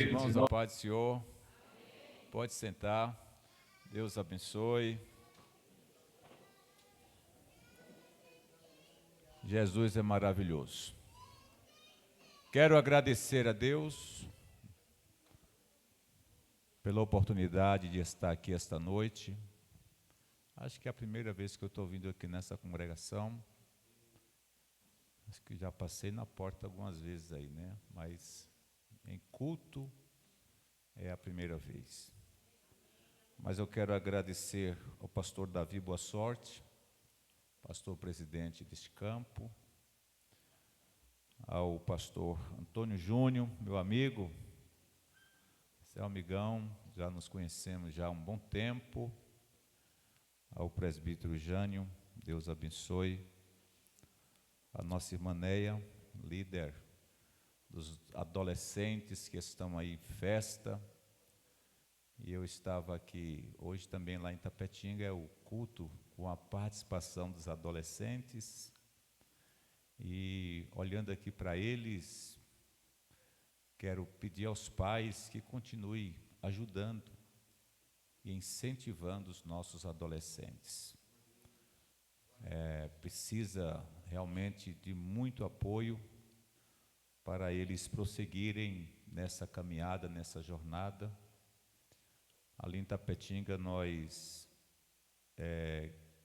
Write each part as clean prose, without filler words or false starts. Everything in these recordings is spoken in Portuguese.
Irmãos, a paz do Senhor, pode sentar, Deus abençoe. Jesus é maravilhoso. Quero agradecer a Deus pela oportunidade de estar aqui esta noite. Acho que é a primeira vez que eu estou vindo aqui nessa congregação. Acho que já passei na porta algumas vezes aí, né? Mas em culto é a primeira vez. Mas eu quero agradecer ao pastor Davi Boa Sorte, pastor presidente deste campo, ao pastor Antônio Júnior, meu amigo, seu amigão, já nos conhecemos já há um bom tempo, ao presbítero Jânio, Deus abençoe, a nossa irmã Neia, líder dos adolescentes que estão aí em festa, e eu estava aqui hoje também lá em Tapetinga, é o culto com a participação dos adolescentes, e olhando aqui para eles, quero pedir aos pais que continuem ajudando e incentivando os nossos adolescentes. Precisa realmente de muito apoio para eles prosseguirem nessa caminhada, nessa jornada. Ali em Tapetinga nós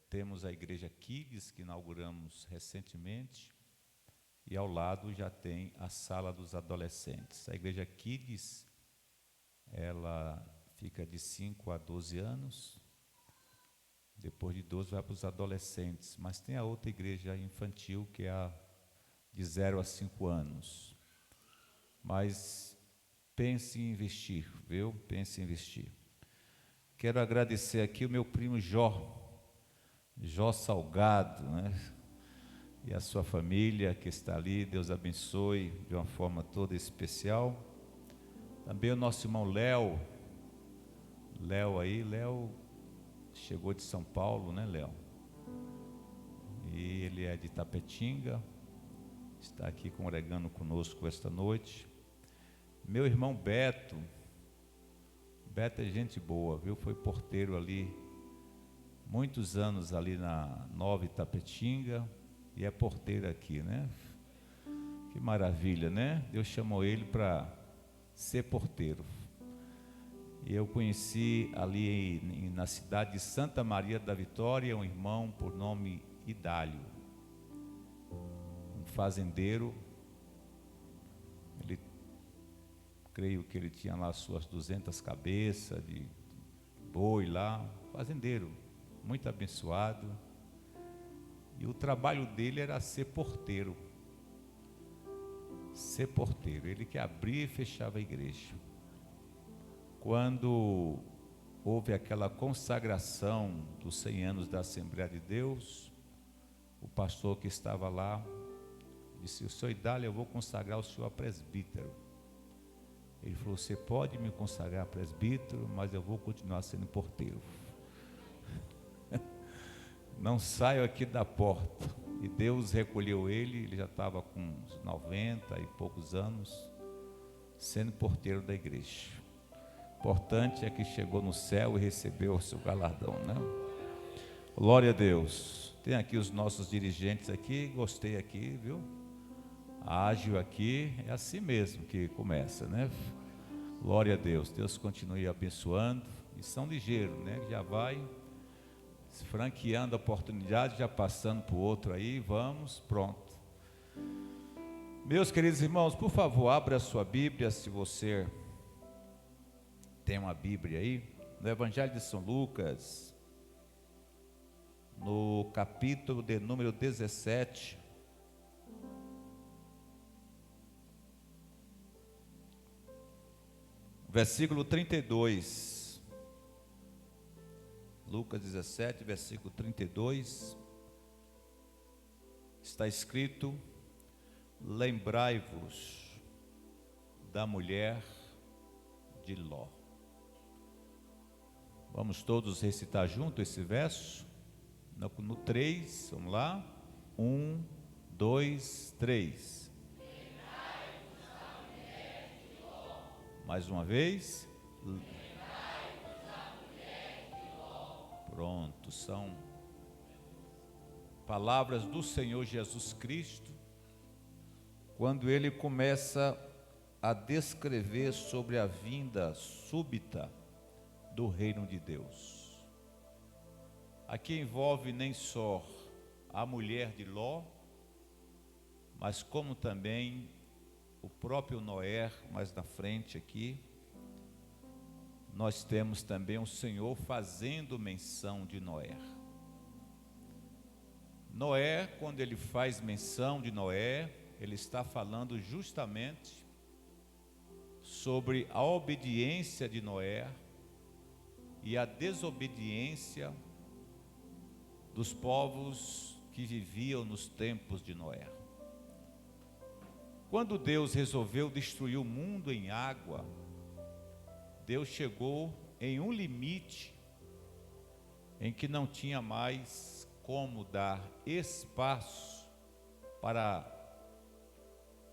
temos a Igreja Kids, que inauguramos recentemente, e ao lado já tem a Sala dos Adolescentes. A Igreja Kids, ela fica de 5 a 12 anos, depois de 12 vai para os adolescentes, mas tem a outra igreja infantil, que é a de 0 a 5 anos. Mas pense em investir, viu? Pense em investir. Quero agradecer aqui o meu primo Jó Salgado, né? E a sua família que está ali, Deus abençoe de uma forma toda especial. Também o nosso irmão Léo chegou de São Paulo, né, Léo? E ele é de Tapetinga, está aqui congregando conosco esta noite. Meu irmão Beto é gente boa, viu? Foi porteiro ali, muitos anos ali na Nova Itapetinga, e é porteiro aqui, né? Que maravilha, né? Deus chamou ele para ser porteiro. E eu conheci ali na cidade de Santa Maria da Vitória um irmão por nome Idálio, um fazendeiro. Creio que ele tinha lá suas 200 cabeças de boi lá, fazendeiro, muito abençoado. E o trabalho dele era ser porteiro. Ser porteiro, ele que abria e fechava a igreja. Quando houve aquela consagração dos 100 anos da Assembleia de Deus, o pastor que estava lá disse: o senhor Idálio, eu vou consagrar o senhor a presbítero. Ele falou: você pode me consagrar a presbítero, mas eu vou continuar sendo porteiro. Não saio aqui da porta. E Deus recolheu ele já estava com uns 90 e poucos anos, sendo porteiro da igreja. Importante é que chegou no céu e recebeu o seu galardão, né? Glória a Deus. Tem aqui os nossos dirigentes aqui, gostei aqui, viu? Ágil aqui, é assim mesmo que começa, né? Glória a Deus. Deus continue abençoando. E são ligeiros, né? Já vai franqueando a oportunidade, já passando para o outro aí, vamos, pronto. Meus queridos irmãos, por favor, abra a sua Bíblia, se você tem uma Bíblia aí, no Evangelho de São Lucas, no capítulo de número 17, versículo 32. Lucas 17, versículo 32, está escrito: lembrai-vos da mulher de Ló. Vamos todos recitar junto esse verso? No 3, vamos lá? 1, 2, 3. Mais uma vez. Pronto, são palavras do Senhor Jesus Cristo, quando ele começa a descrever sobre a vinda súbita do reino de Deus. Aqui envolve nem só a mulher de Ló, mas como também o próprio Noé. Mais na frente aqui, nós temos também o Senhor fazendo menção de Noé. Noé, quando ele faz menção de Noé, ele está falando justamente sobre a obediência de Noé e a desobediência dos povos que viviam nos tempos de Noé. Quando Deus resolveu destruir o mundo em água, Deus chegou em um limite em que não tinha mais como dar espaço para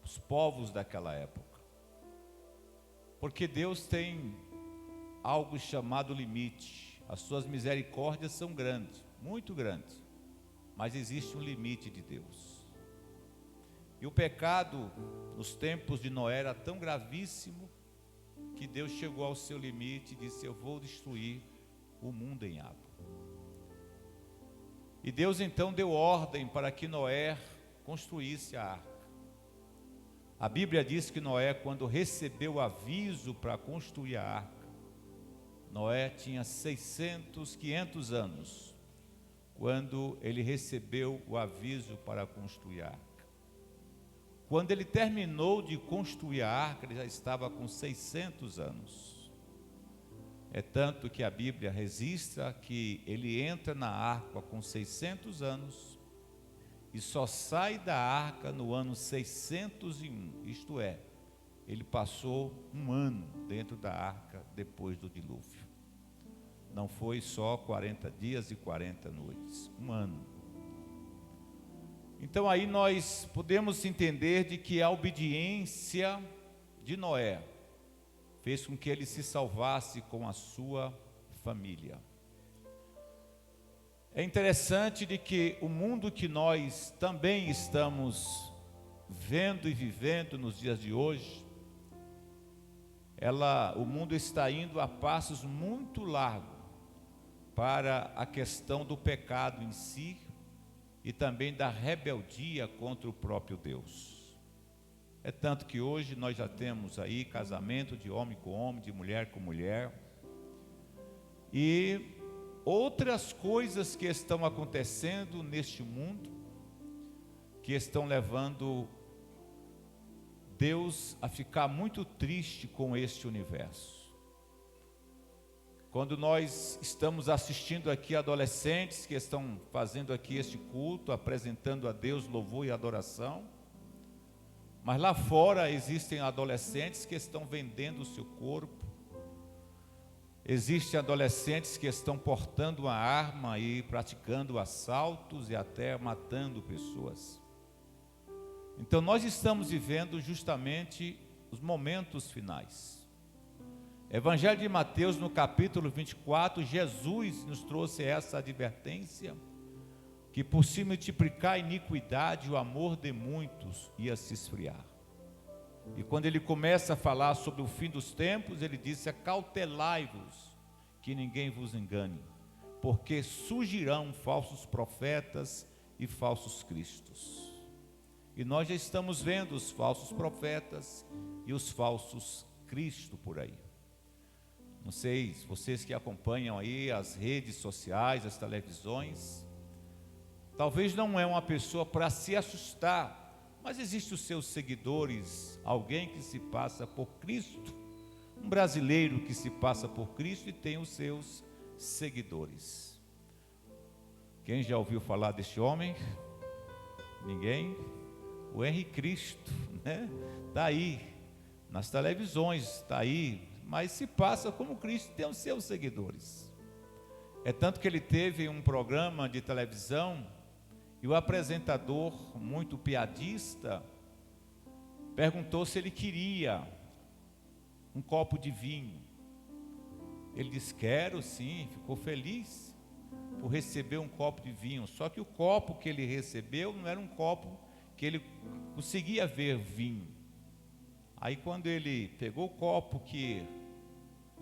os povos daquela época. Porque Deus tem algo chamado limite. As suas misericórdias são grandes, muito grandes, mas existe um limite de Deus. E o pecado nos tempos de Noé era tão gravíssimo que Deus chegou ao seu limite e disse: eu vou destruir o mundo em água. E Deus então deu ordem para que Noé construísse a arca. A Bíblia diz que Noé, quando recebeu o aviso para construir a arca, Noé tinha 500 anos, quando ele recebeu o aviso para construir a arca. Quando ele terminou de construir a arca, ele já estava com 600 anos. É tanto que a Bíblia registra que ele entra na arca com 600 anos e só sai da arca no ano 601, isto é, ele passou um ano dentro da arca depois do dilúvio. Não foi só 40 dias e 40 noites, um ano. Então aí nós podemos entender de que a obediência de Noé fez com que ele se salvasse com a sua família. É interessante de que o mundo que nós também estamos vendo e vivendo nos dias de hoje, o mundo está indo a passos muito largos para a questão do pecado em si e também da rebeldia contra o próprio Deus. É tanto que hoje nós já temos aí casamento de homem com homem, de mulher com mulher, e outras coisas que estão acontecendo neste mundo, que estão levando Deus a ficar muito triste com este universo. Quando nós estamos assistindo aqui adolescentes que estão fazendo aqui este culto, apresentando a Deus louvor e adoração, mas lá fora existem adolescentes que estão vendendo o seu corpo, existem adolescentes que estão portando uma arma e praticando assaltos e até matando pessoas. Então nós estamos vivendo justamente os momentos finais. Evangelho de Mateus, no capítulo 24, Jesus nos trouxe essa advertência, que por se multiplicar a iniquidade, o amor de muitos ia se esfriar. E quando ele começa a falar sobre o fim dos tempos, ele disse: acautelai-vos, que ninguém vos engane, porque surgirão falsos profetas e falsos cristos. E nós já estamos vendo os falsos profetas e os falsos cristos por aí. Não sei, vocês que acompanham aí as redes sociais, as televisões, talvez não é uma pessoa para se assustar, mas existem os seus seguidores, alguém que se passa por Cristo, um brasileiro que se passa por Cristo e tem os seus seguidores. Quem já ouviu falar deste homem? Ninguém? O Henrique Cristo, né? Está aí, nas televisões, está aí, mas se passa como Cristo, tem os seus seguidores. É tanto que ele teve um programa de televisão e o apresentador, muito piadista, perguntou se ele queria um copo de vinho. Ele disse: quero sim, ficou feliz por receber um copo de vinho. Só que o copo que ele recebeu não era um copo que ele conseguia ver vinho. Aí quando ele pegou o copo que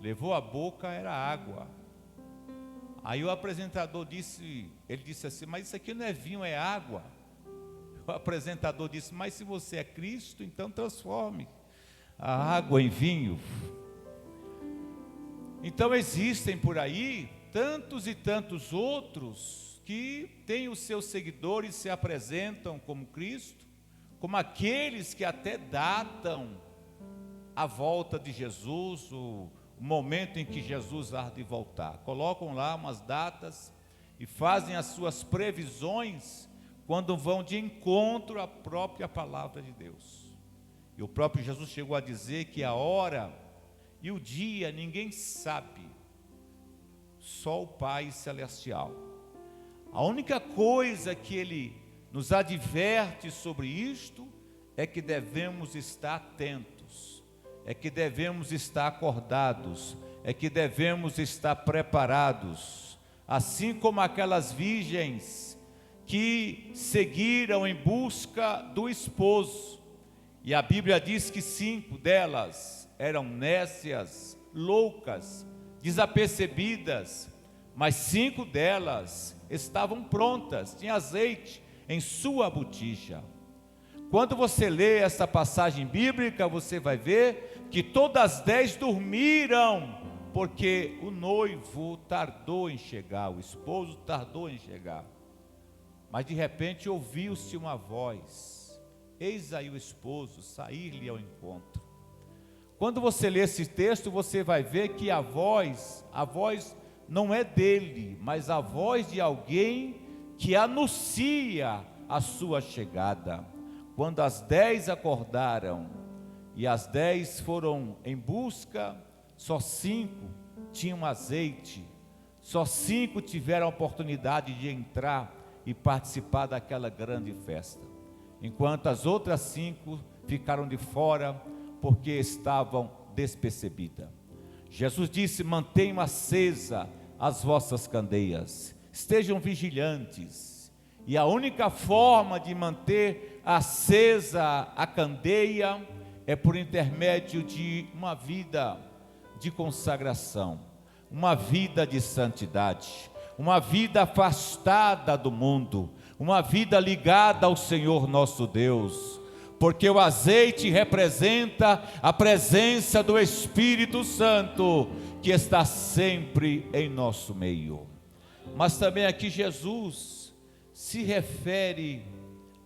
levou à boca, era água. Aí o apresentador disse, ele disse assim: mas isso aqui não é vinho, é água. O apresentador disse: mas se você é Cristo, então transforme a água em vinho. Então existem por aí tantos e tantos outros que têm os seus seguidores, se apresentam como Cristo, como aqueles que até datam a volta de Jesus, o momento em que Jesus há de voltar. Colocam lá umas datas e fazem as suas previsões quando vão de encontro à própria palavra de Deus. E o próprio Jesus chegou a dizer que a hora e o dia ninguém sabe, só o Pai Celestial. A única coisa que Ele nos adverte sobre isto é que devemos estar atentos, é que devemos estar acordados, é que devemos estar preparados, assim como aquelas virgens que seguiram em busca do esposo. E a Bíblia diz que 5 delas eram nécias, loucas, desapercebidas, mas 5 delas estavam prontas, tinha azeite em sua botija. Quando você lê essa passagem bíblica, você vai ver que todas as 10 dormiram, porque o noivo tardou em chegar, o esposo tardou em chegar. Mas de repente ouviu-se uma voz: eis aí o esposo, sair-lhe ao encontro. Quando você lê esse texto, você vai ver que a voz não é dele, mas a voz de alguém que anuncia a sua chegada. Quando as 10 acordaram e as 10 foram em busca, só 5 tinham azeite, só 5 tiveram a oportunidade de entrar e participar daquela grande festa, enquanto as outras 5 ficaram de fora, porque estavam despercebidas. Jesus disse: mantenham acesa as vossas candeias, estejam vigilantes. E a única forma de manter acesa a candeia é por intermédio de uma vida de consagração, uma vida de santidade, uma vida afastada do mundo, uma vida ligada ao Senhor nosso Deus. Porque o azeite representa a presença do Espírito Santo, que está sempre em nosso meio. Mas também aqui Jesus se refere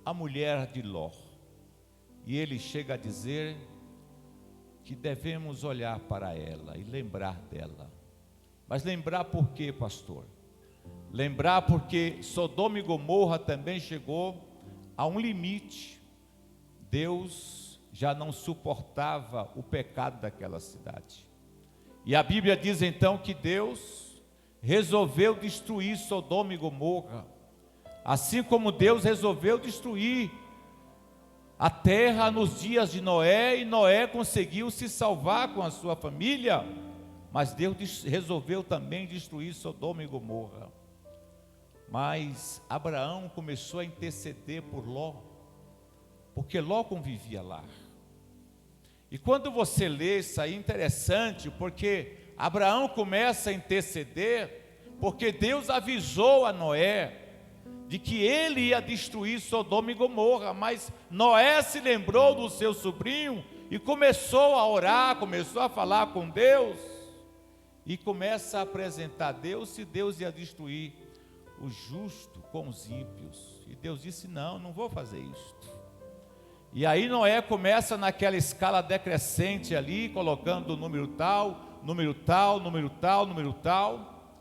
à mulher de Ló, e ele chega a dizer que devemos olhar para ela e lembrar dela. Mas lembrar por quê, pastor? Lembrar porque Sodoma e Gomorra também chegou a um limite. Deus já não suportava o pecado daquela cidade. E a Bíblia diz então que Deus resolveu destruir Sodoma e Gomorra, assim como Deus resolveu destruir a terra nos dias de Noé, e Noé conseguiu se salvar com a sua família, mas Deus resolveu também destruir Sodoma e Gomorra. Mas Abraão começou a interceder por Ló, porque Ló convivia lá. E quando você lê isso aí, é interessante, porque Abraão começa a interceder, porque Deus avisou a Noé de que ele ia destruir Sodoma e Gomorra, mas Noé se lembrou do seu sobrinho e começou a orar, começou a falar com Deus, e começa a apresentar a Deus se Deus ia destruir o justo com os ímpios. E Deus disse: não vou fazer isto. E aí Noé começa naquela escala decrescente ali, colocando o número tal, número tal, número tal, número tal.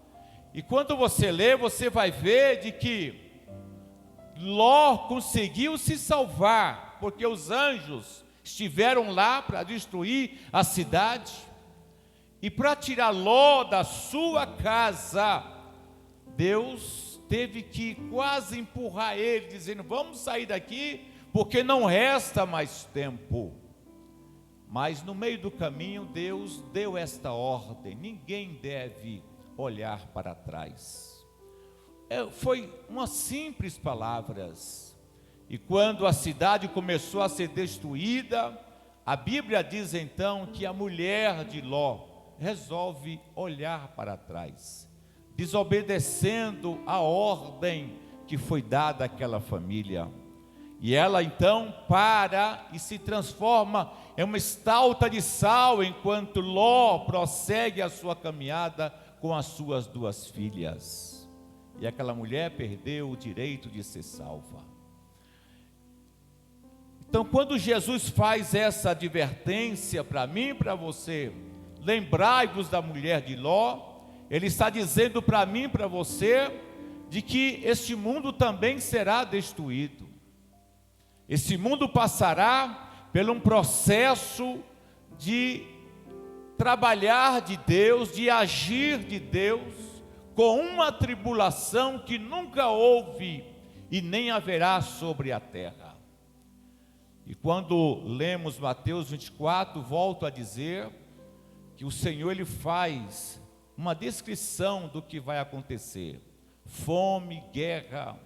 E quando você lê, você vai ver de que Ló conseguiu se salvar, porque os anjos estiveram lá para destruir a cidade. E para tirar Ló da sua casa, Deus teve que quase empurrar ele, dizendo: vamos sair daqui, porque não resta mais tempo. Mas no meio do caminho, Deus deu esta ordem: ninguém deve olhar para trás. Foi umas simples palavras. E quando a cidade começou a ser destruída, a Bíblia diz então que a mulher de Ló resolve olhar para trás, desobedecendo a ordem que foi dada àquela família. E ela então para e se transforma em uma estalta de sal, enquanto Ló prossegue a sua caminhada com as suas 2 filhas. E aquela mulher perdeu o direito de ser salva. Então, quando Jesus faz essa advertência para mim e para você, lembrai-vos da mulher de Ló, Ele está dizendo para mim e para você, de que este mundo também será destruído. Esse mundo passará por um processo de trabalhar de Deus, de agir de Deus, com uma tribulação que nunca houve e nem haverá sobre a terra. E quando lemos Mateus 24, volto a dizer que o Senhor Ele faz uma descrição do que vai acontecer: fome, guerra,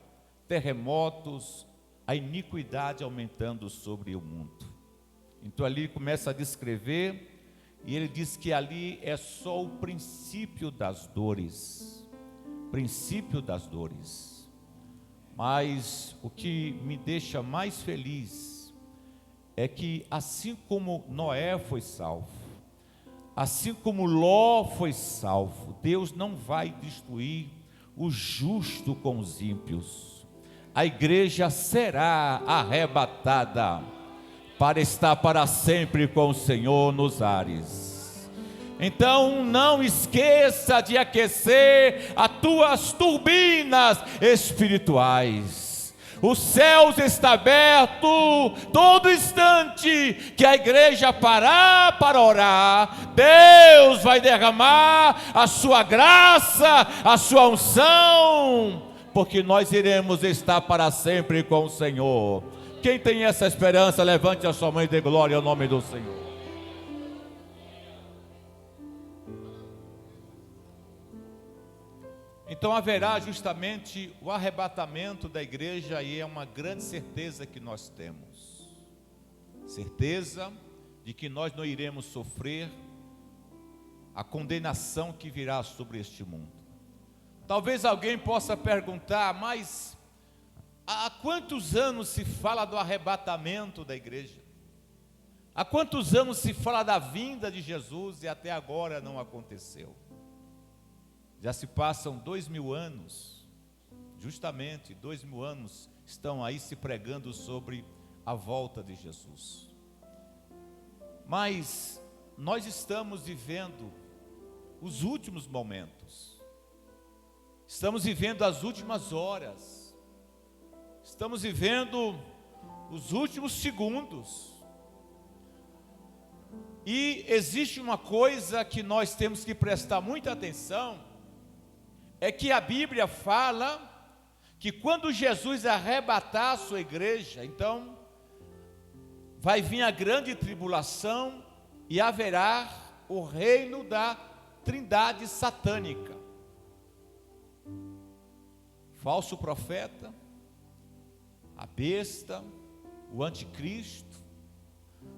terremotos, a iniquidade aumentando sobre o mundo. Então ali ele começa a descrever, e ele diz que ali é só o princípio das dores. Princípio das dores. Mas o que me deixa mais feliz é que assim como Noé foi salvo, assim como Ló foi salvo, Deus não vai destruir o justo com os ímpios. A igreja será arrebatada para estar para sempre com o Senhor nos ares. Então não esqueça de aquecer as tuas turbinas espirituais. Os céus estão abertos todo instante que a igreja parar para orar. Deus vai derramar a sua graça, a sua unção, porque nós iremos estar para sempre com o Senhor. Quem tem essa esperança, levante a sua mão e dê glória ao nome do Senhor. Então haverá justamente o arrebatamento da igreja, e é uma grande certeza que nós temos. Certeza de que nós não iremos sofrer a condenação que virá sobre este mundo. Talvez alguém possa perguntar: mas há quantos anos se fala do arrebatamento da igreja? Há quantos anos se fala da vinda de Jesus e até agora não aconteceu? Já se passam 2000 anos, justamente 2000 anos estão aí se pregando sobre a volta de Jesus. Mas nós estamos vivendo os últimos momentos. Estamos vivendo as últimas horas, estamos vivendo os últimos segundos, e existe uma coisa que nós temos que prestar muita atenção, é que a Bíblia fala que quando Jesus arrebatar a sua igreja, então vai vir a grande tribulação e haverá o reino da trindade satânica. Falso profeta, a besta, o anticristo.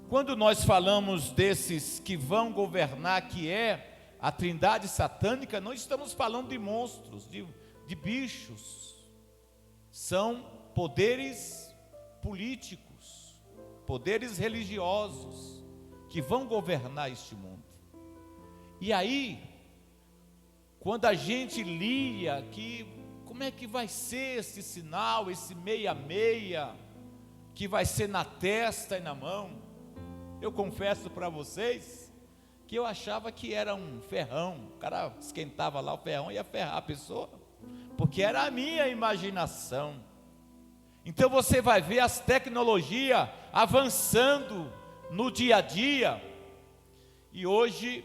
Quando nós falamos desses que vão governar, que é a trindade satânica, não estamos falando de monstros, de bichos. São poderes políticos, poderes religiosos, que vão governar este mundo. E aí, quando a gente lia que como é que vai ser esse sinal, esse meia-meia, que vai ser na testa e na mão? Eu confesso para vocês, que eu achava que era um ferrão, o cara esquentava lá o ferrão e ia ferrar a pessoa, porque era a minha imaginação. Então você vai ver as tecnologias avançando no dia a dia, e hoje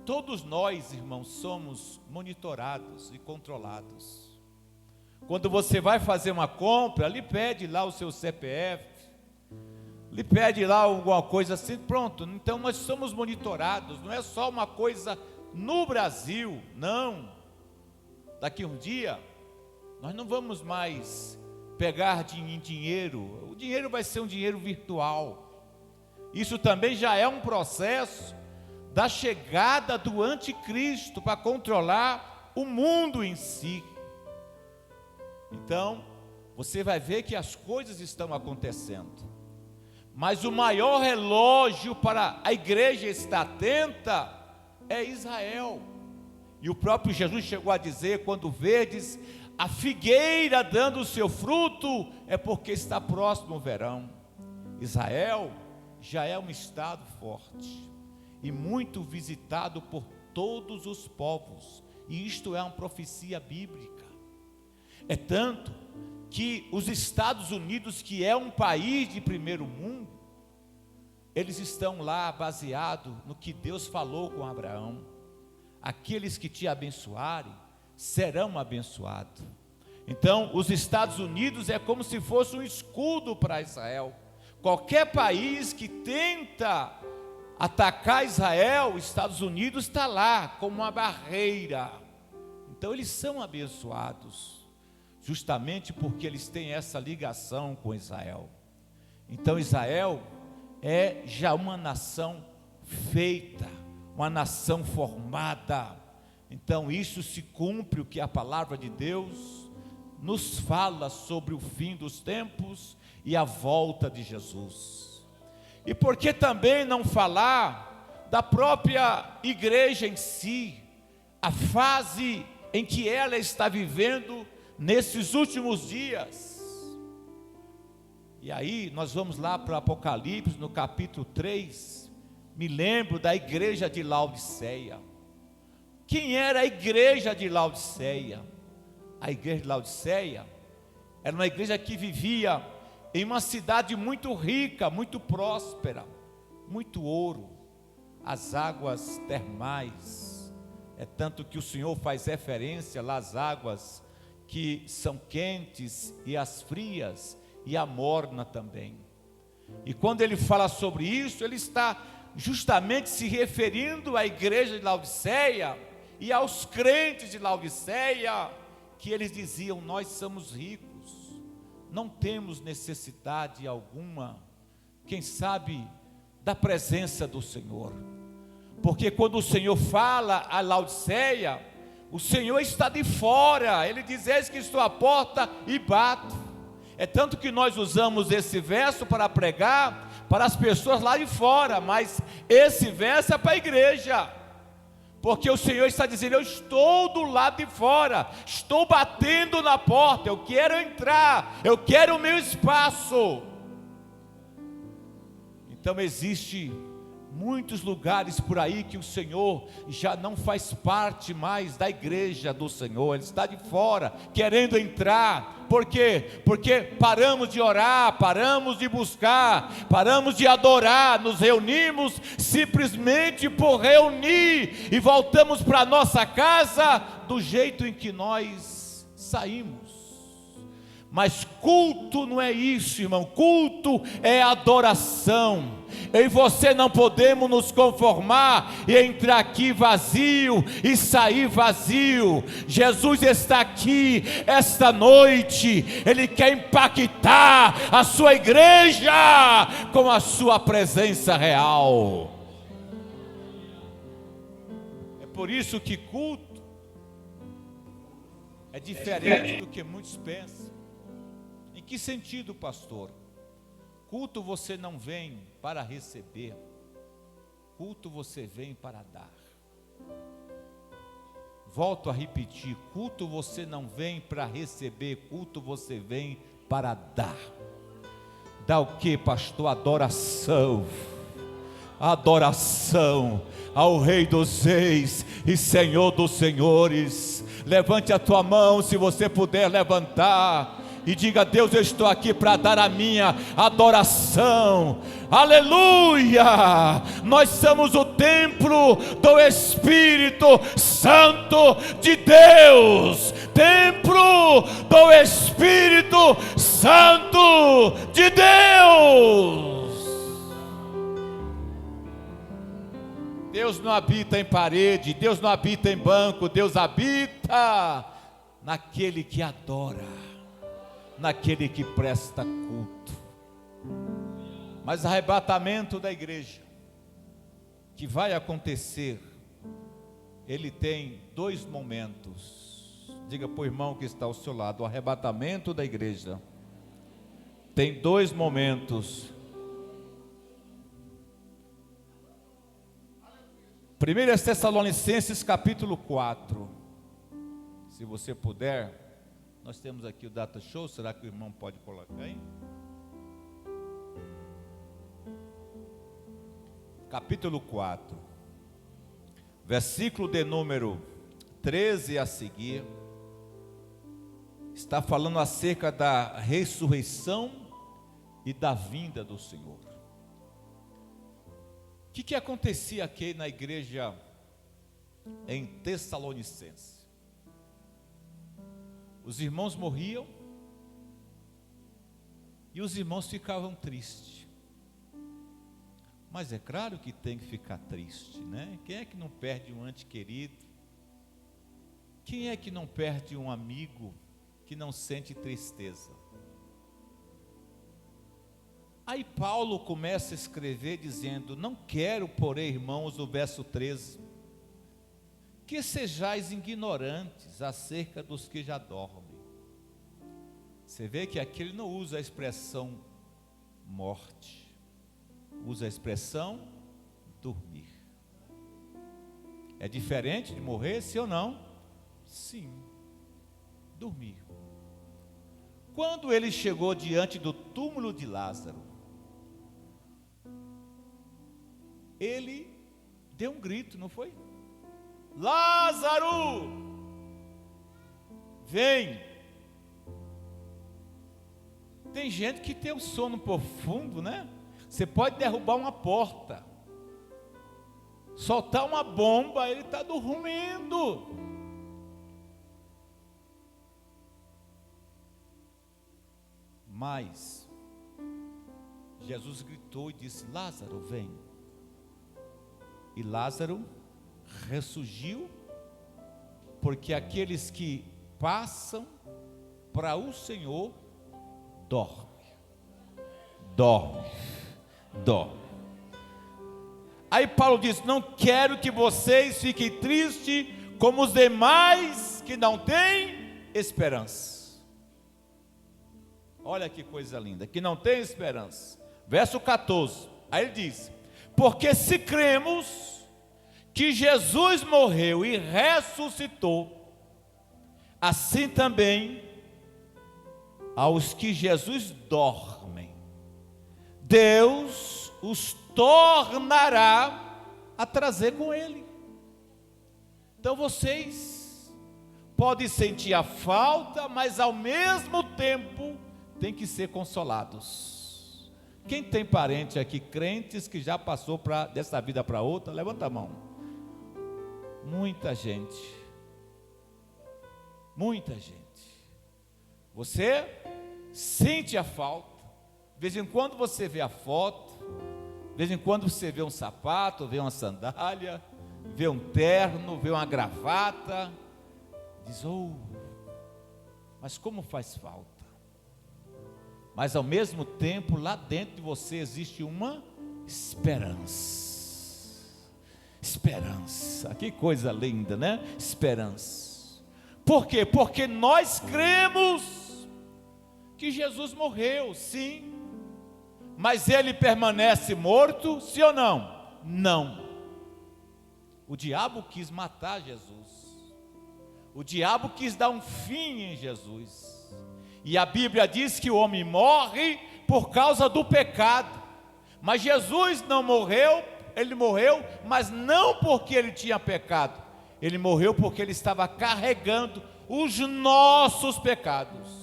todos nós, irmãos, somos monitorados e controlados. Quando você vai fazer uma compra, ele pede lá o seu CPF, lhe pede lá alguma coisa assim, pronto. Então nós somos monitorados, não é só uma coisa no Brasil, não. Daqui um dia, nós não vamos mais pegar em dinheiro, o dinheiro vai ser um dinheiro virtual. Isso também já é um processo da chegada do anticristo para controlar o mundo em si. Então, você vai ver que as coisas estão acontecendo. Mas o maior relógio para a igreja estar atenta é Israel. E o próprio Jesus chegou a dizer: quando vedes a figueira dando o seu fruto, é porque está próximo o verão. Israel já é um estado forte e muito visitado por todos os povos, e isto é uma profecia bíblica. É tanto que os Estados Unidos, que é um país de primeiro mundo, eles estão lá baseados no que Deus falou com Abraão: aqueles que te abençoarem serão abençoados. Então os Estados Unidos é como se fosse um escudo para Israel. Qualquer país que tenta atacar Israel, os Estados Unidos está lá como uma barreira. Então eles são abençoados, justamente porque eles têm essa ligação com Israel. Então Israel é já uma nação feita, uma nação formada. Então isso se cumpre o que a palavra de Deus nos fala sobre o fim dos tempos e a volta de Jesus. E por que também não falar da própria igreja em si, a fase em que ela está vivendo nesses últimos dias? E aí nós vamos lá para o Apocalipse, no capítulo 3, me lembro da igreja de Laodiceia. Quem era a igreja de Laodiceia? A igreja de Laodiceia era uma igreja que vivia em uma cidade muito rica, muito próspera, muito ouro, as águas termais. É tanto que o Senhor faz referência lá às águas que são quentes e as frias e a morna também. E quando ele fala sobre isso, ele está justamente se referindo à igreja de Laodiceia e aos crentes de Laodiceia, que eles diziam: nós somos ricos, não temos necessidade alguma, quem sabe, da presença do Senhor. Porque quando o Senhor fala a Laodiceia, o Senhor está de fora. Ele diz: eis que estou à porta e bato. É tanto que nós usamos esse verso para pregar para as pessoas lá de fora, mas esse verso é para a igreja, porque o Senhor está dizendo: eu estou do lado de fora, estou batendo na porta, eu quero entrar, eu quero o meu espaço. Então existe muitos lugares por aí que o Senhor já não faz parte mais da igreja do Senhor, Ele está de fora, querendo entrar. Por quê? Porque paramos de orar, paramos de buscar, paramos de adorar, nos reunimos simplesmente por reunir e voltamos para a nossa casa do jeito em que nós saímos. Mas culto não é isso, irmão. Culto é adoração. Eu e você não podemos nos conformar e entrar aqui vazio e sair vazio. Jesus está aqui esta noite. Ele quer impactar a sua igreja com a sua presença real. É por isso que culto é diferente do que muitos pensam. Em que sentido, pastor? Culto você não vem para receber, culto você vem para dar. Volto a repetir: culto você não vem para receber, culto você vem para dar. Dá o que, pastor? Adoração. Adoração ao Rei dos Reis e Senhor dos Senhores. Levante a tua mão, se você puder levantar, e diga: Deus, eu estou aqui para dar a minha adoração. Aleluia! Nós somos o templo do Espírito Santo de Deus. Templo do Espírito Santo de Deus. Deus não habita em parede, Deus não habita em banco, Deus habita naquele que adora, naquele que presta culto. Mas arrebatamento da igreja, que vai acontecer, ele tem 2 momentos. Diga para o irmão que está ao seu lado: o arrebatamento da igreja tem 2 momentos. 1 Tessalonicenses capítulo 4. Se você puder, nós temos aqui o data show, será que o irmão pode colocar aí? Capítulo 4, versículo de número 13 a seguir, está falando acerca da ressurreição e da vinda do Senhor. O que acontecia aqui na igreja em Tessalonicense? Os irmãos morriam e os irmãos ficavam tristes. Mas é claro que tem que ficar triste, né? Quem é que não perde um ente querido? Quem é que não perde um amigo que não sente tristeza? Aí Paulo começa a escrever dizendo: não quero, porém, irmãos, no verso 13, que sejais ignorantes acerca dos que já dormem. Você vê que aqui ele não usa a expressão morte, usa a expressão dormir. É diferente de morrer, sim ou não? Sim, dormir. Quando ele chegou diante do túmulo de Lázaro, ele deu um grito, não foi? Lázaro, vem. Tem gente que tem um sono profundo, né? Você pode derrubar uma porta, soltar uma bomba, ele está dormindo. Mas Jesus gritou e disse: Lázaro, vem. E Lázaro ressurgiu, porque aqueles que passam para o Senhor dormem. Aí Paulo diz: não quero que vocês fiquem tristes como os demais que não têm esperança. Olha que coisa linda, que não tem esperança. Verso 14, aí ele diz: porque se cremos que Jesus morreu e ressuscitou, assim também aos que Jesus dormem, Deus os tornará a trazer com ele. Então vocês podem sentir a falta, mas ao mesmo tempo tem que ser consolados. Quem tem parente aqui, crentes, que já passou dessa vida para outra? Levanta a mão. Muita gente. Muita gente. Você sente a falta. De vez em quando você vê a foto. De vez em quando você vê um sapato, vê uma sandália, vê um terno, vê uma gravata. Diz: oh, mas como faz falta. Mas ao mesmo tempo, lá dentro de você existe uma esperança. Esperança, que coisa linda, né? Esperança. Por quê? Porque nós cremos que Jesus morreu, sim. Mas ele permanece morto, sim ou não? Não. O diabo quis matar Jesus. O diabo quis dar um fim em Jesus. E a Bíblia diz que o homem morre por causa do pecado. Mas Jesus não morreu, ele morreu, mas não porque ele tinha pecado. Ele morreu porque ele estava carregando os nossos pecados.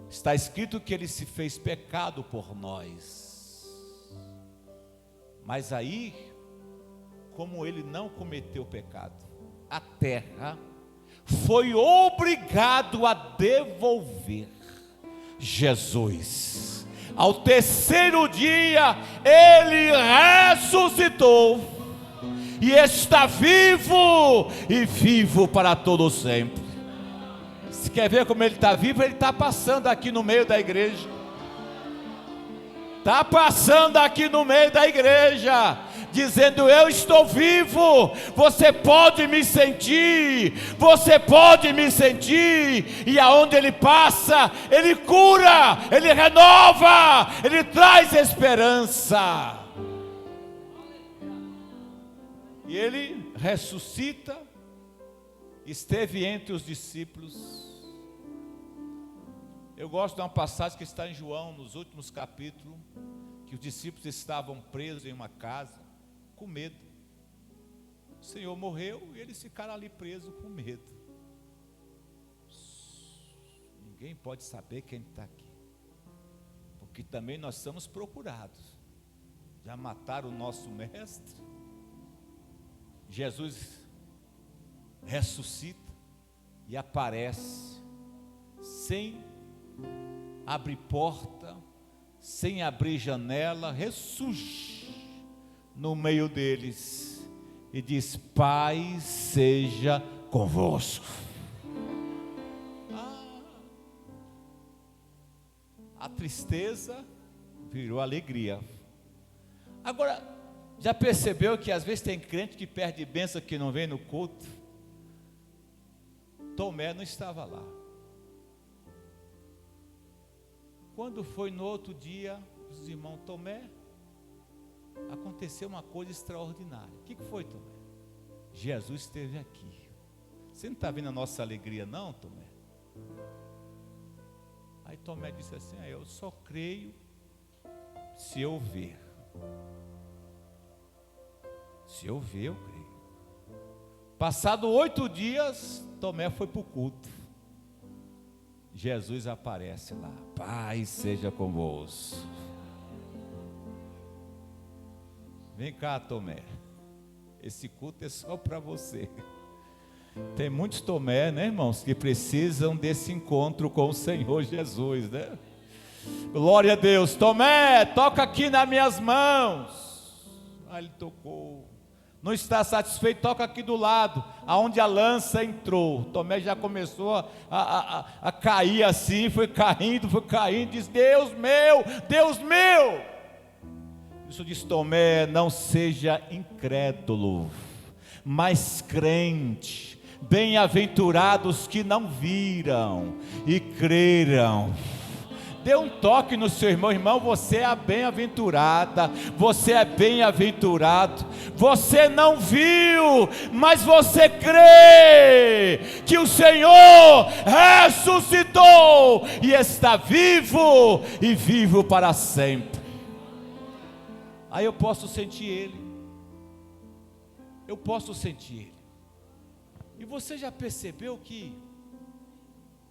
Está escrito que ele se fez pecado por nós. Mas aí, como ele não cometeu pecado, a terra foi obrigado a devolver Jesus. Ao terceiro dia, ele ressuscitou. e está vivo, e vivo para todo sempre. Se quer ver como ele está vivo, ele está passando aqui no meio da igreja. Está passando aqui no meio da igreja, dizendo: eu estou vivo, você pode me sentir, você pode me sentir. E aonde ele passa, ele cura, ele renova, ele traz esperança. E ele ressuscita, esteve entre os discípulos. Eu gosto de uma passagem que está em João, nos últimos capítulos, que os discípulos estavam presos em uma casa, com medo. O Senhor morreu e eles ficaram ali presos com medo. Ninguém pode saber quem está aqui, porque também nós somos procurados. Já mataram o nosso mestre. Jesus ressuscita e aparece sem abrir porta, sem abrir janela, ressurge no meio deles e diz: Pai seja convosco. A tristeza virou alegria. Agora, já percebeu que às vezes tem crente que perde bênção, que não vem no culto? Tomé não estava lá. Quando foi no outro dia, os irmãos: Tomé, aconteceu uma coisa extraordinária. O que foi, Tomé? Jesus esteve aqui. Você não está vendo a nossa alegria não, Tomé? Aí Tomé disse assim: eu só creio se eu ver. Se eu ver, eu creio. Passado 8 dias, Tomé foi para o culto. Jesus aparece lá: Pai seja convosco. Vem cá, Tomé, esse culto é só para você. Tem muitos Tomé, né, irmãos, que precisam desse encontro com o Senhor Jesus, né? Glória a Deus. Tomé, toca aqui nas minhas mãos. Aí ele tocou. Não está satisfeito, toca aqui do lado, aonde a lança entrou. Tomé já começou a cair assim, foi caindo, diz: Deus meu, Deus meu. Isso diz Tomé: não seja incrédulo, mas crente. Bem-aventurados que não viram e creram. Dê um toque no seu irmão: irmão, você é a bem-aventurada, você é bem-aventurado. Você não viu, mas você crê que o Senhor ressuscitou e está vivo e vivo para sempre. Aí eu posso sentir Ele, eu posso sentir Ele. E você já percebeu que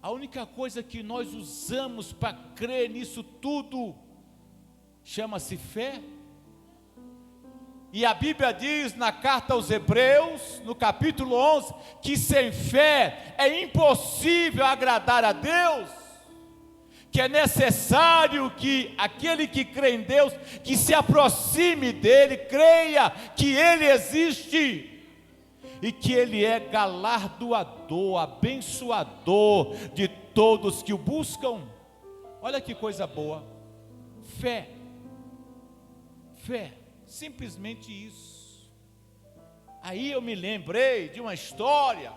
a única coisa que nós usamos para crer nisso tudo chama-se fé? E a Bíblia diz na carta aos Hebreus, no capítulo 11, que sem fé é impossível agradar a Deus, que é necessário que aquele que crê em Deus, que se aproxime dele, creia que Ele existe, e que Ele é galardoador, abençoador de todos que o buscam. Olha que coisa boa, fé, simplesmente isso. Aí eu me lembrei de uma história,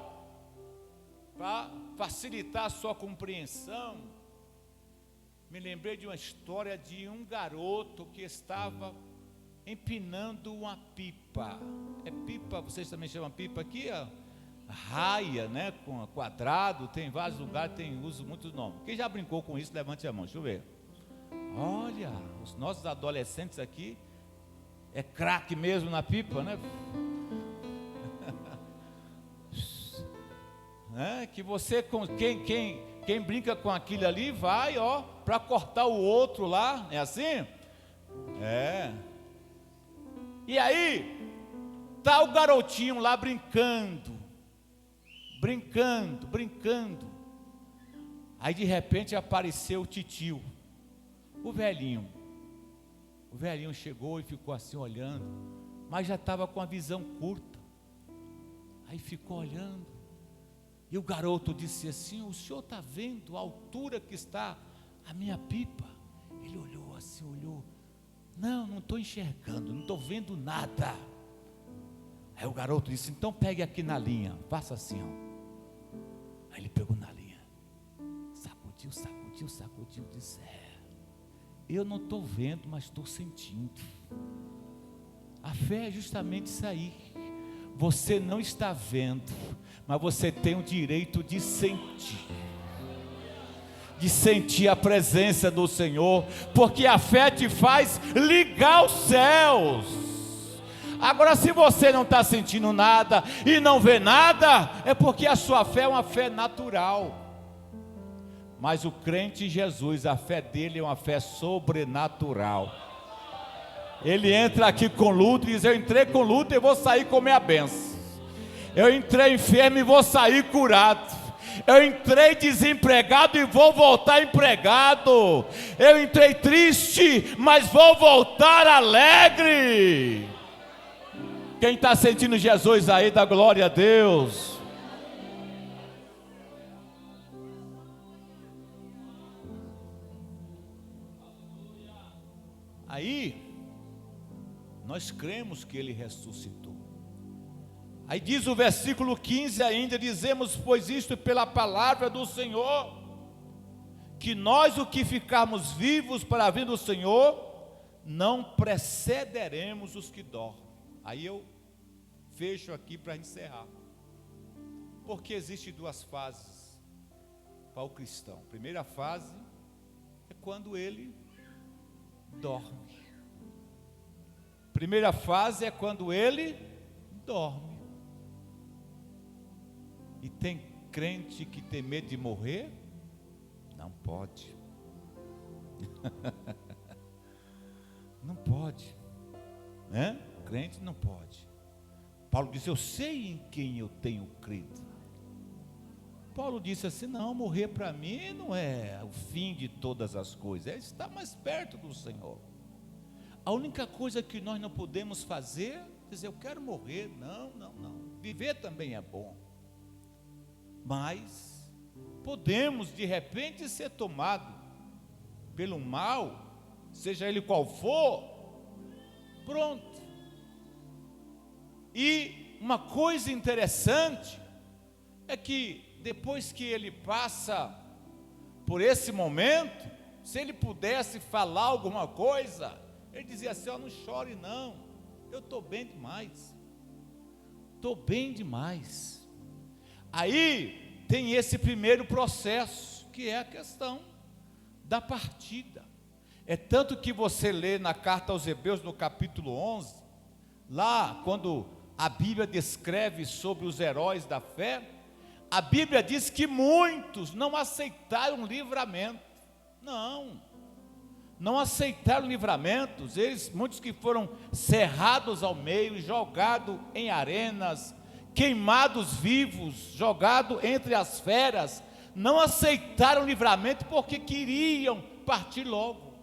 para facilitar a sua compreensão. Me lembrei de uma história de um garoto que estava empinando uma pipa. É pipa, vocês também chamam pipa aqui, ó, raia, né, com quadrado, tem vários lugares, usa muitos nomes. Quem já brincou com isso, levante a mão, deixa eu ver. Olha, os nossos adolescentes aqui é craque mesmo na pipa, né? Que você, quem brinca com aquilo ali, vai, ó, para cortar o outro lá, é assim? É. E aí, tá o garotinho lá brincando. Aí de repente apareceu o titio, o velhinho. O velhinho chegou e ficou assim olhando, mas já estava com a visão curta. Aí ficou olhando, e o garoto disse assim: o senhor está vendo a altura que está a minha pipa? Ele olhou assim, olhou: não estou enxergando, não estou vendo nada. Aí o garoto disse: então pegue aqui na linha, faça assim, ó. Aí ele pegou na linha, sacudiu, disse: eu não estou vendo, mas estou sentindo. A fé é justamente isso aí. Você não está vendo, mas você tem o direito de sentir a presença do Senhor, porque a fé te faz ligar os céus. Agora, se você não está sentindo nada e não vê nada, é porque a sua fé é uma fé natural. Mas o crente em Jesus, a fé dele é uma fé sobrenatural. Ele entra aqui com luta e diz: eu entrei com luta e vou sair com minha bênção. Eu entrei enfermo e vou sair curado. Eu entrei desempregado e vou voltar empregado. Eu entrei triste, mas vou voltar alegre. Quem está sentindo Jesus aí, dá glória a Deus. Aí nós cremos que Ele ressuscitou. Aí diz o versículo 15 ainda: dizemos, pois, isto pela palavra do Senhor, que nós, o que ficarmos vivos para a vinda do Senhor, não precederemos os que dormem. Aí eu fecho aqui para encerrar, porque existe duas fases para o cristão. A primeira fase é quando ele dorme. Primeira fase é quando ele dorme. E tem crente que tem medo de morrer? Não pode. Não pode, né? Crente não pode. Paulo disse: eu sei em quem eu tenho crido. Paulo disse assim: não, morrer para mim não é o fim de todas as coisas, é estar mais perto do Senhor. A única coisa que nós não podemos fazer é dizer: eu quero morrer. Não. Viver também é bom, mas podemos de repente ser tomado pelo mal, seja ele qual for. Pronto. E uma coisa interessante é que depois que ele passa por esse momento, se ele pudesse falar alguma coisa, ele dizia assim: não chore não, eu estou bem demais, Aí tem esse primeiro processo, que é a questão da partida. É tanto que você lê na carta aos Hebreus, no capítulo 11, lá quando a Bíblia descreve sobre os heróis da fé, a Bíblia diz que muitos não aceitaram livramento. Não aceitaram livramentos. Muitos que foram cerrados ao meio, jogados em arenas, queimados vivos, jogados entre as feras, não aceitaram livramento porque queriam partir logo.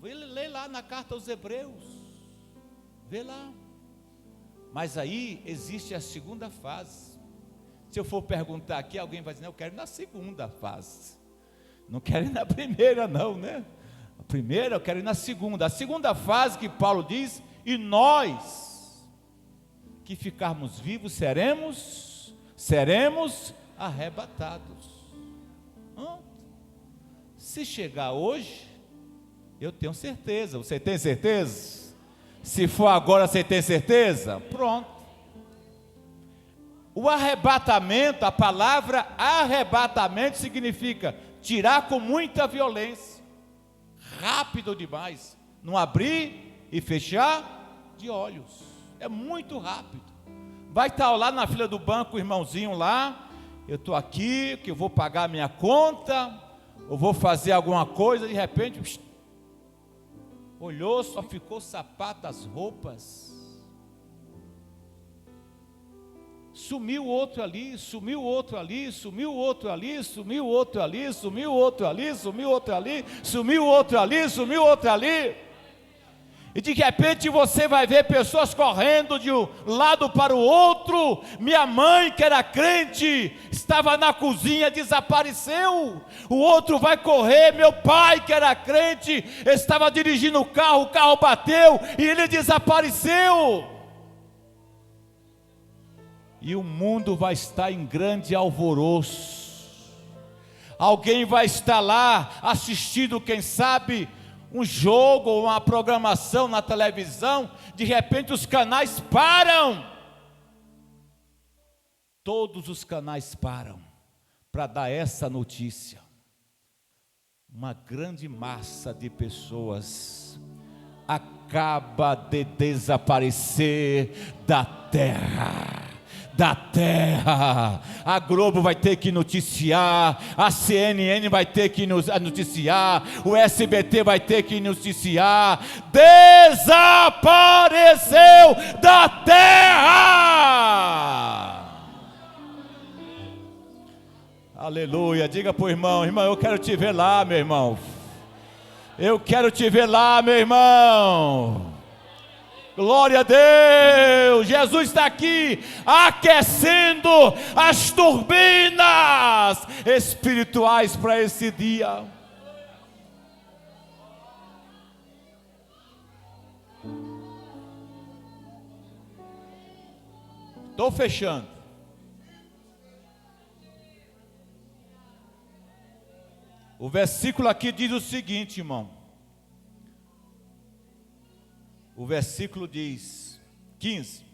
Lê lá na carta aos Hebreus, vê lá. Mas aí existe a segunda fase. Se eu for perguntar aqui, alguém vai dizer: não, eu quero ir na segunda fase, não quero ir na primeira não, né? A primeira eu quero ir na segunda. A segunda fase que Paulo diz: e nós que ficarmos vivos seremos arrebatados. Se chegar hoje, eu tenho certeza. Você tem certeza? Se for agora, você tem certeza? Pronto. O arrebatamento, a palavra arrebatamento significa tirar com muita violência, rápido demais, não abrir e fechar de olhos, é muito rápido. Vai estar lá na fila do banco o irmãozinho lá: eu estou aqui, que eu vou pagar a minha conta, eu vou fazer alguma coisa, de repente, olhou, só ficou sapato, as roupas, sumiu outro ali, sumiu outro ali, sumiu outro ali, sumiu outro ali, sumiu outro ali, sumiu outro ali, sumiu outro ali, sumiu outro ali. E de repente você vai ver pessoas correndo de um lado para o outro. Minha mãe, que era crente, estava na cozinha, desapareceu. O outro vai correr. Meu pai, que era crente, estava dirigindo o carro bateu e ele desapareceu. E o mundo vai estar em grande alvoroço. Alguém vai estar lá assistindo, quem sabe, um jogo ou uma programação na televisão. De repente os canais param. Todos os canais param para dar essa notícia. Uma grande massa de pessoas acaba de desaparecer da terra. A Globo vai ter que noticiar, a CNN vai ter que noticiar, o SBT vai ter que noticiar: desapareceu da terra. Aleluia. Diga para o irmão: irmão, eu quero te ver lá, meu irmão. Eu quero te ver lá, meu irmão. Glória a Deus. Jesus está aqui aquecendo as turbinas espirituais para esse dia. Estou fechando. O versículo aqui diz o seguinte, irmão. O versículo diz, 15: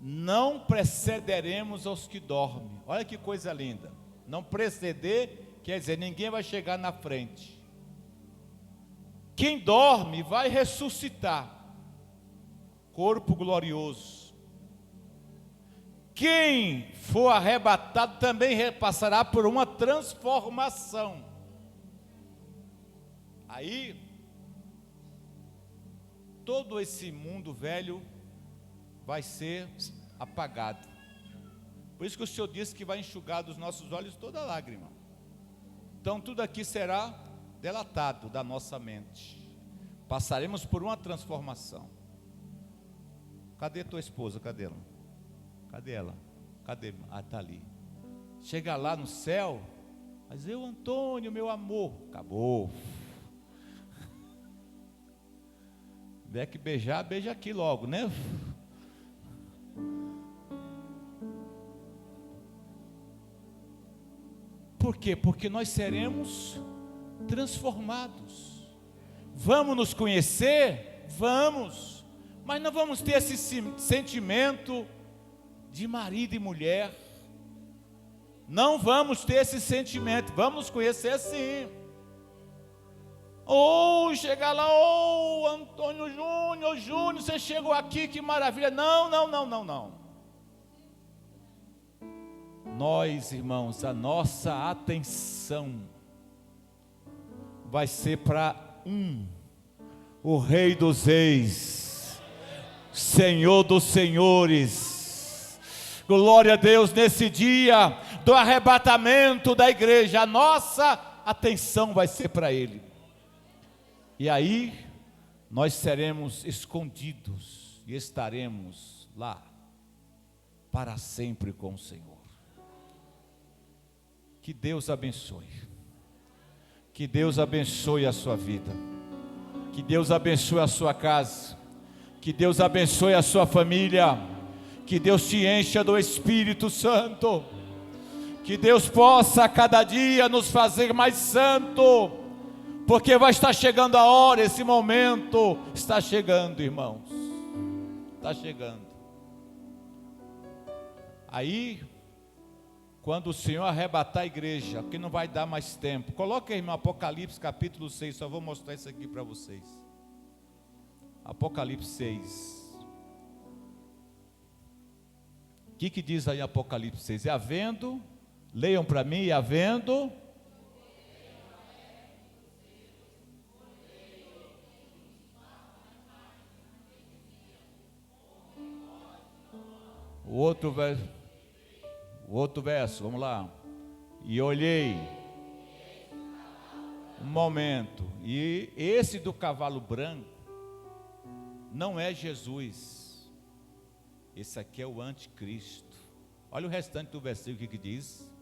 não precederemos aos que dormem. Olha que coisa linda. Não preceder quer dizer, ninguém vai chegar na frente. Quem dorme vai ressuscitar, corpo glorioso. Quem for arrebatado também passará por uma transformação. Aí, todo esse mundo velho vai ser apagado. Por isso que o Senhor disse que vai enxugar dos nossos olhos toda lágrima. Então tudo aqui será delatado da nossa mente. Passaremos por uma transformação. Cadê tua esposa? Cadê ela? Cadê ela? Cadê? Ah, está ali. Chega lá no céu, mas eu, Antônio, meu amor, acabou. Tiver que beijar, beija aqui logo, né? Por quê? Porque nós seremos transformados. Vamos nos conhecer? Vamos. Mas não vamos ter esse sentimento de marido e mulher. Não vamos ter esse sentimento. Vamos nos conhecer sim. Ou chegar lá, Antônio Júnior, você chegou aqui, que maravilha. Não. Nós, irmãos, a nossa atenção vai ser para o Rei dos Reis, Senhor dos Senhores. Glória a Deus. Nesse dia do arrebatamento da igreja, a nossa atenção vai ser para Ele. E aí, nós seremos escondidos e estaremos lá para sempre com o Senhor. Que Deus abençoe. Que Deus abençoe a sua vida. Que Deus abençoe a sua casa. Que Deus abençoe a sua família. Que Deus te encha do Espírito Santo. Que Deus possa a cada dia nos fazer mais santo. Porque vai estar chegando a hora, esse momento está chegando, irmãos. Está chegando. Aí, quando o Senhor arrebatar a igreja, que não vai dar mais tempo. Coloca aí, irmão, Apocalipse capítulo 6, só vou mostrar isso aqui para vocês. Apocalipse 6. O que diz aí Apocalipse 6? É havendo, leiam para mim, havendo... O outro verso, vamos lá. E olhei, um momento, e esse do cavalo branco não é Jesus. Esse aqui é o anticristo. Olha o restante do versículo, o que diz?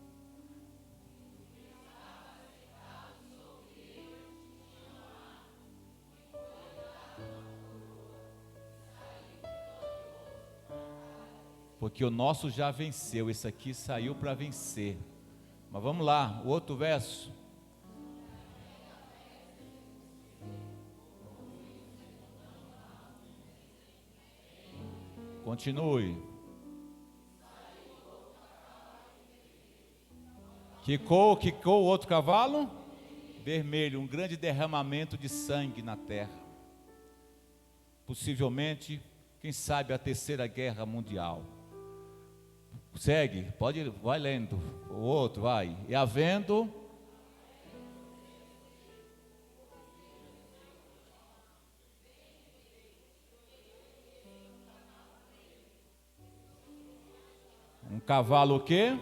Porque o nosso já venceu, esse aqui saiu para vencer. Mas vamos lá, o outro verso. Continue. Que cor o outro cavalo? Vermelho, um grande derramamento de sangue na terra. Possivelmente, quem sabe a terceira guerra mundial. Segue, pode ir, vai lendo. O outro, vai. E havendo um cavalo o quê?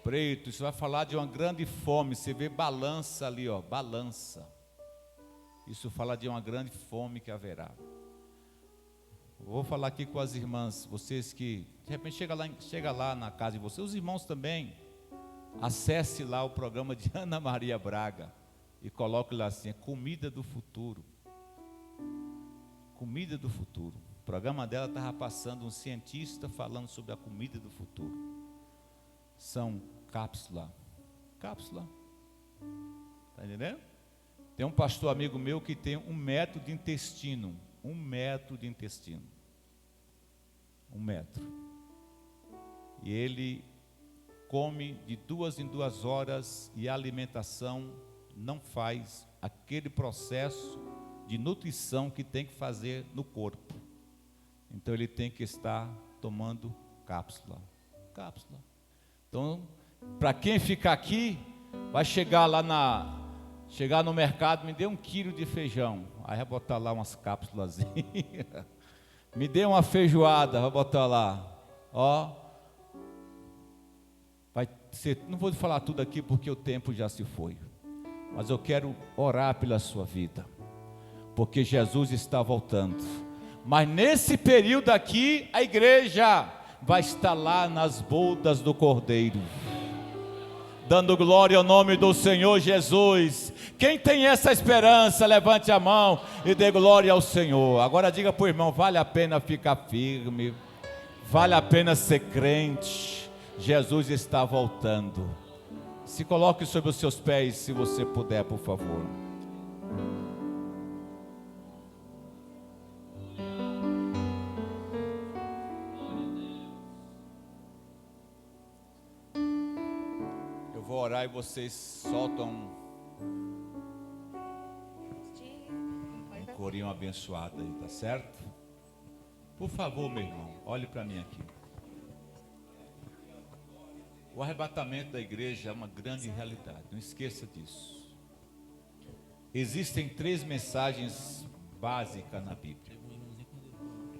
Preto. Isso vai falar de uma grande fome. Você vê balança ali, ó, balança. Isso fala de uma grande fome que haverá. Vou falar aqui com as irmãs, vocês que de repente chega lá na casa de vocês, os irmãos também, acesse lá o programa de Ana Maria Braga e coloque lá assim, comida do futuro. Comida do futuro. O programa dela estava passando um cientista falando sobre a comida do futuro. São cápsula. Está entendendo? Tem um pastor amigo meu que tem 1 metro de intestino. 1 metro de intestino. 1 metro. E ele come de 2 em 2 horas e a alimentação não faz aquele processo de nutrição que tem que fazer no corpo. Então ele tem que estar tomando cápsula. Então, para quem ficar aqui, vai chegar no mercado, me dê 1 quilo de feijão. Aí vai botar lá umas cápsulas. Me dê uma feijoada, vai botar lá. Ó. Vai ser, não vou falar tudo aqui porque o tempo já se foi. Mas eu quero orar pela sua vida. Porque Jesus está voltando. Mas nesse período aqui, a igreja vai estar lá nas bodas do Cordeiro, dando glória ao nome do Senhor Jesus. Quem tem essa esperança, levante a mão e dê glória ao Senhor. Agora diga para o irmão, vale a pena ficar firme, vale a pena ser crente, Jesus está voltando. Se coloque sobre os seus pés, se você puder, por favor. Vou orar e vocês soltam um corinho abençoado aí, tá certo? Por favor, meu irmão, olhe para mim aqui. O arrebatamento da igreja é uma grande realidade, não esqueça disso. Existem 3 mensagens básicas na Bíblia,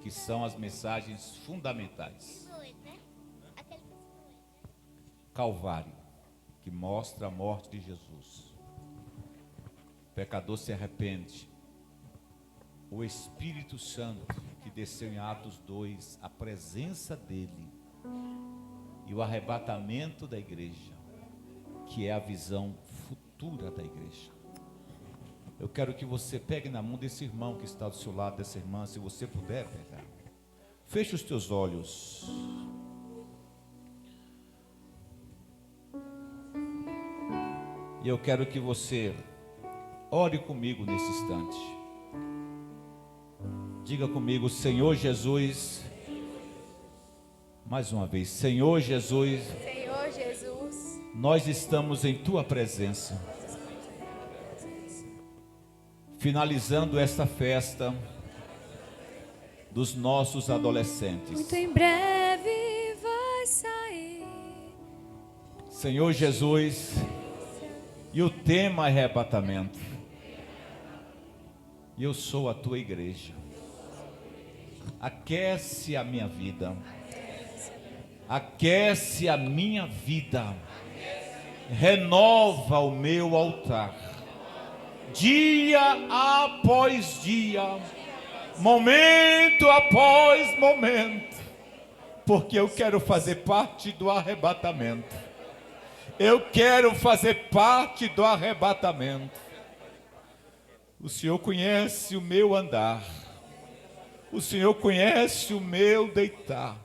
que são as mensagens fundamentais. Calvário, que mostra a morte de Jesus. O pecador se arrepende. O Espírito Santo, que desceu em Atos 2, a presença dele. E o arrebatamento da igreja, que é a visão futura da igreja. Eu quero que você pegue na mão desse irmão que está do seu lado, dessa irmã, se você puder pegar. Feche os teus olhos. E eu quero que você ore comigo nesse instante. Diga comigo, Senhor Jesus. Mais uma vez, Senhor Jesus. Senhor Jesus. Nós estamos em tua presença. Finalizando esta festa dos nossos adolescentes. Muito em breve vai sair. Senhor Jesus. E o tema é arrebatamento. E eu sou a tua igreja. Aquece a minha vida. Aquece a minha vida. Renova o meu altar. Dia após dia. momento após momento, porque eu quero fazer parte do arrebatamento. Eu quero fazer parte do arrebatamento. O Senhor conhece o meu andar, o Senhor conhece o meu deitar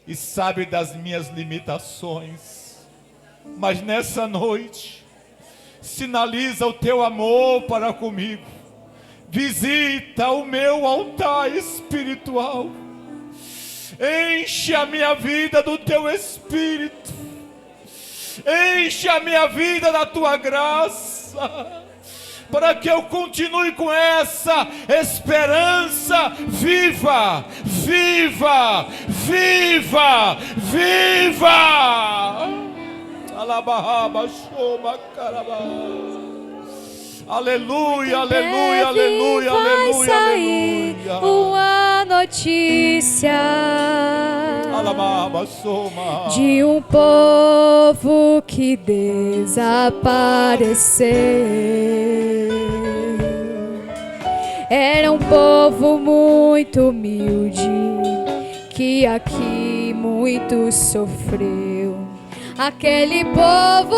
e sabe das minhas limitações, mas nessa noite sinaliza o teu amor para comigo. Visita o meu altar espiritual, enche a minha vida do teu Espírito, enche a minha vida da tua graça, para que eu continue com essa esperança viva, viva, viva, viva. Alabahaba, shoma, caraba. Aleluia, aleluia, aleluia, aleluia, aleluia. Uma notícia Alabahaba, shoma. de um povo que desapareceu. Era um povo muito humilde, que aqui muito sofreu. Aquele povo